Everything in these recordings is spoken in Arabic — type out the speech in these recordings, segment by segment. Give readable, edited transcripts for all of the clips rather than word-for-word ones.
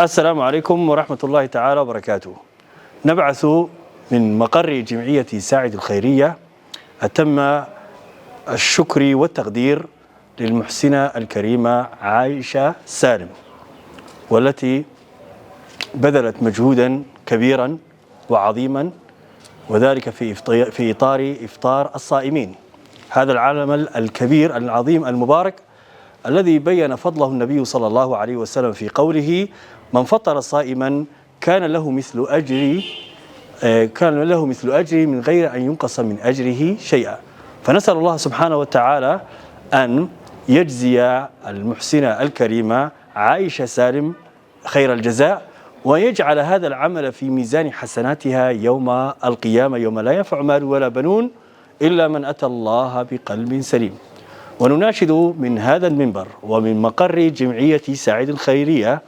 السلام عليكم ورحمة الله تعالى وبركاته. نبعث من مقر جمعية ساعد الخيرية أتم الشكر والتقدير للمحسنة الكريمة عائشة سالم، والتي بذلت مجهودا كبيرا وعظيما، وذلك في إطار إفطار الصائمين، هذا العمل الكبير العظيم المبارك الذي بين فضله النبي صلى الله عليه وسلم في قوله: من فطر صائما كان له مثل أجره من غير أن ينقص من أجره شيئا. فنسأل الله سبحانه وتعالى أن يجزي المحسنة الكريمة عائشة سالم خير الجزاء، ويجعل هذا العمل في ميزان حسناتها يوم القيامة، يوم لا ينفع مال ولا بنون إلا من أتى الله بقلب سليم. ونناشد من هذا المنبر ومن مقر جمعية ساعد الخيرية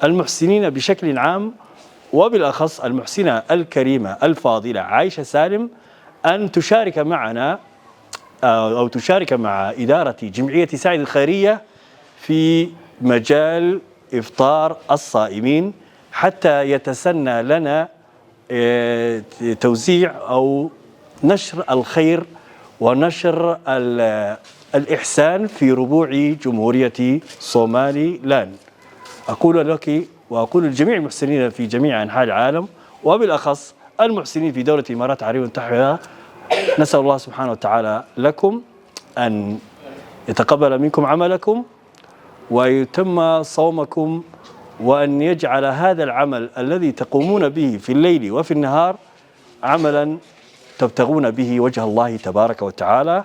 المحسنين بشكل عام، وبالأخص المحسنة الكريمة الفاضلة عائشة سالم، أن تشارك معنا أو تشارك مع إدارة جمعية ساعد الخيرية في مجال إفطار الصائمين، حتى يتسنى لنا توزيع أو نشر الخير ونشر الإحسان في ربوع جمهورية صومالي لاند. أقول لك وأقول لجميع المحسنين في جميع أنحاء العالم، وبالأخص المحسنين في دولة الإمارات العربية المتحدة، نسأل الله سبحانه وتعالى لكم أن يتقبل منكم عملكم ويتم صومكم، وأن يجعل هذا العمل الذي تقومون به في الليل وفي النهار عملا تبتغون به وجه الله تبارك وتعالى.